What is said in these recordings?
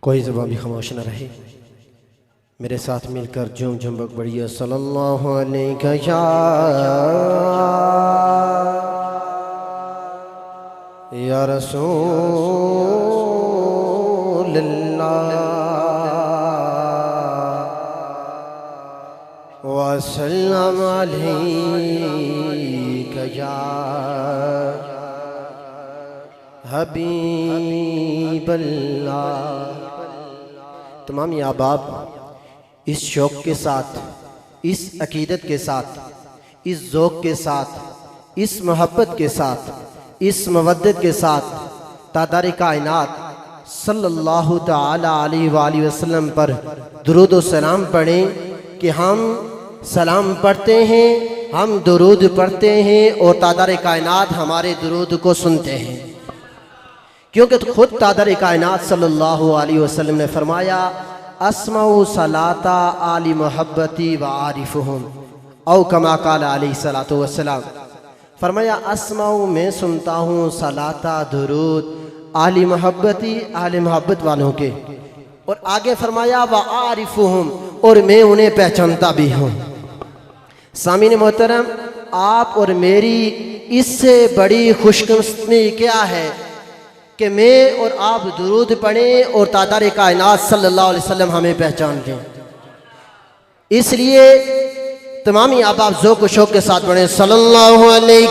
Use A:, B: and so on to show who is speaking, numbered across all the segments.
A: कोई ज़बान भी खामोश न रहे। मेरे साथ मिलकर झूम झूम बक बढ़िया सल्लल्लाहु अलैहि या रसूलल्लाह वसल्लम अलैका या हबीबल्लाह। तमाम अहबाब इस शौक़ के साथ, इस अकीदत के साथ, इस ज़ौक़ के साथ, इस मोहब्बत के साथ, इस मवद्दत के साथ तादार कायनात सल्लल्लाहु ताला अलैहि वसल्लम पर दुरूद व सलाम पढ़ें कि हम सलाम पढ़ते हैं, हम दुरूद पढ़ते हैं और तादार कायनात हमारे दुरूद को सुनते हैं। क्योंकि खुद तादार कायनात सल्लल्लाहु अलैहि वसल्लम ने फरमाया अस्माउ सलाता आली मोहब्बती व आरिफुहुम औ कमा काल अलैहि सलातो वस्सलाम। फरमाया अस्माउ मैं सुनता हूँ सलाता दुरूद आली मोहब्बती आली मोहब्बत वालों के, और आगे फरमाया व आरिफुहुम और मैं उन्हें पहचानता भी हूँ। सामीन मोहतरम, आप और मेरी इससे बड़ी खुशकिस्मती क्या है कि मैं और आप दुरूद पढ़ें और तादार कायनात सल्लल्लाहु अलैहि वसल्लम हमें पहचान लें। इसलिए तमामी आप ज़ौक़ व शौक़ के साथ पढ़ें सल्लल्लाहु अलैहि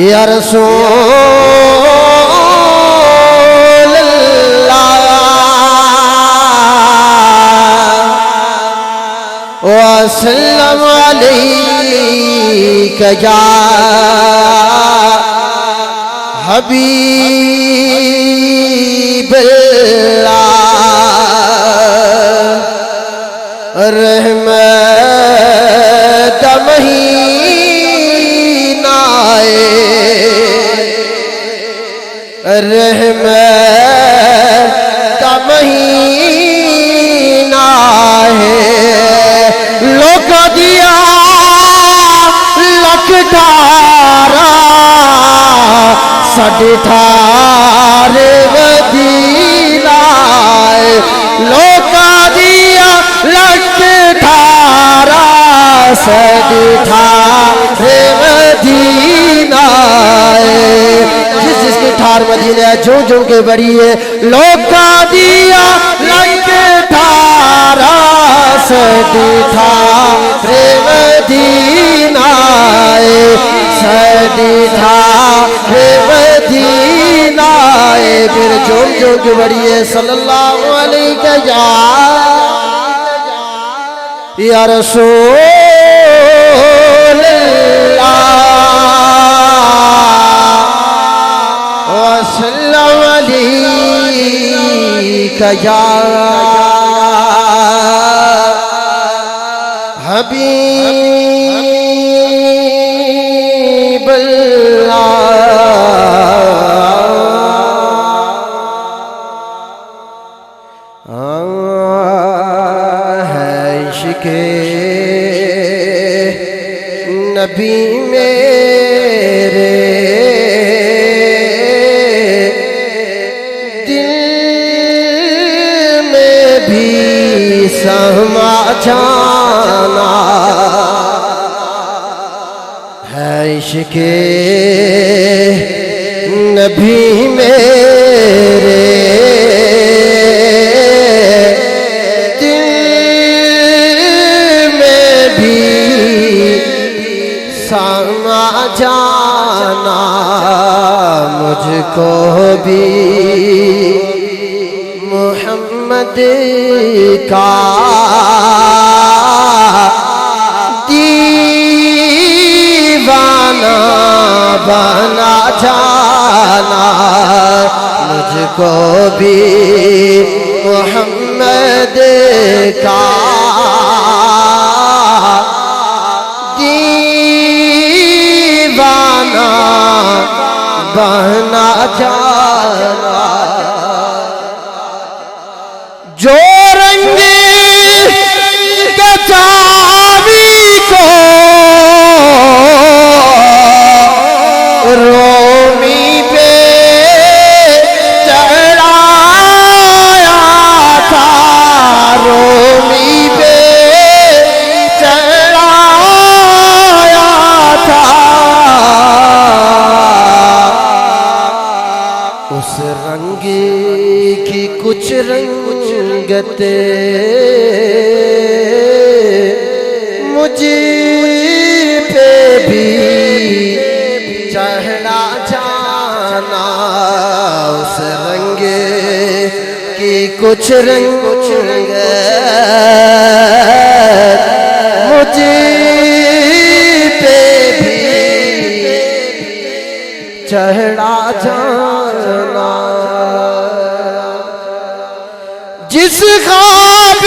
A: या रसूलल्लाह वसल्लम अलैका या हबीबल्लाह। रहमत महीनाए रहमत महीना है, लोग दिया लख ठारा साढ़े ठारे मदीना है, लोग दिया लख ठारा साढ़े ठारे मदीना है। जिस जिसकी ठार मदीना है जो जो के बड़ी है, लोग दिया लख ठारा साढ़े ठारे मदीना है, साढ़े ठारे मदीना है। फिर जोम जो की बड़ी है सल्लल्लाहु अलैहि या रसूलल्लाह वसल्लम अलैका या हबीबल्लाह। है इश्क़े नबी मेरे दिल में भी समा जाना, है इश्क़े नबी मेरे दिल में भी समा जाना, मुझको भी मोहम्मद का दीवाना बना जाना, मुझको भी मोहम्मद का दीवाना बना जाना। जो रंग के चावी को रोमी पे रंगत मुझे पे भी चढ़ा जाना, उस रंग की कुछ रंगत मुझे पे भी चढ़ा जाना। जिस ख्वाब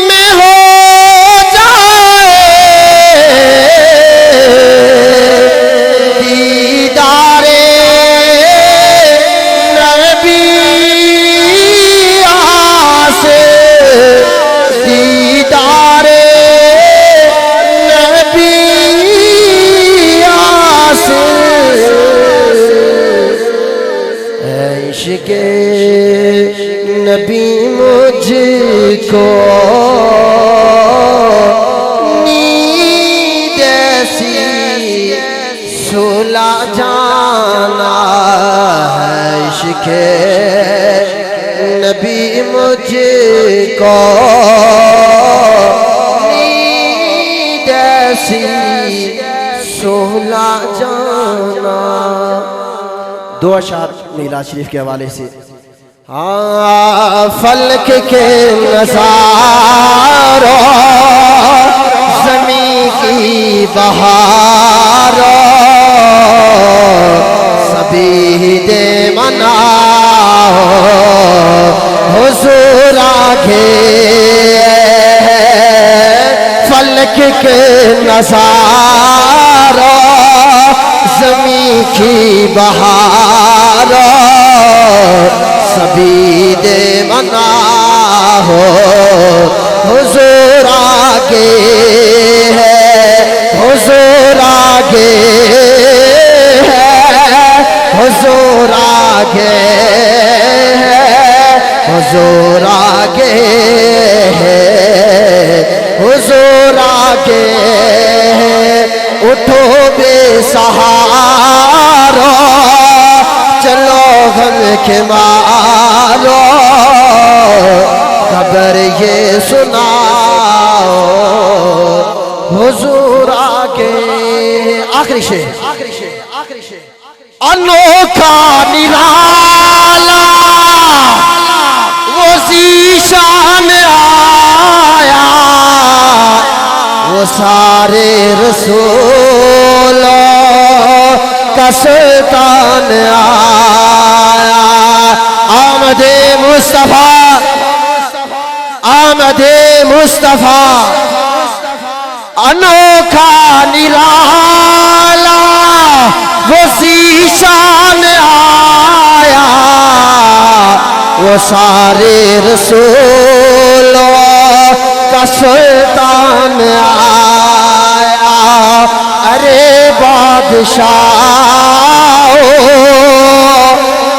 A: में हो जाए दीदारे नबी आसे, दीदारे नबी आसे, इश्क़े नबी मुझको नींद ऐसी सुला जाना है, इश्क़े नबी मुझको नींद ऐसी सुला जाना। दो अशार मीलाद शरीफ के हवाले से। हाँ, फल्क के नज़ारों ज़मीं की बहारों सभी दे मनाओ हुज़ूर आगे। फल्क के नज़ारों ज़मीं की बहारों सभी दे मना हो हुज़ूर आगे है, हुज़ूर आगे है, हुज़ूर आगे है, हुज़ूर आगे है, हुज़ूर आगे है। उठो बेसहारा चलो गम के मारो, खबर ये सुनाओ हुज़ूर आगे। आखिरी शेर, अनोखा निराला वो ज़ीशान आया, वो सारे रसूलों का सुल्तान आया। आमदे मुस्तफा, आमदे मुस्तफा, अनोखा निराला वो ज़ीशान आया, वो सारे रसूलों का सुल्तान आया। अरे बादशाह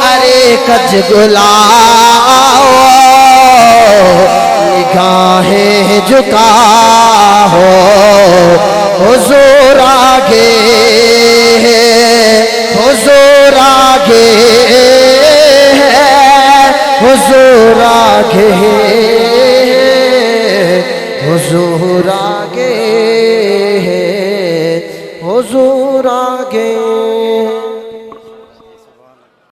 A: अरे कज गुलाओ, निगाहें झुकाओ हुज़ूर आगे है, हुज़ूर आगे है, हुज़ूर आगे है, हुज़ूर आगे है, हुज़ूर आगे।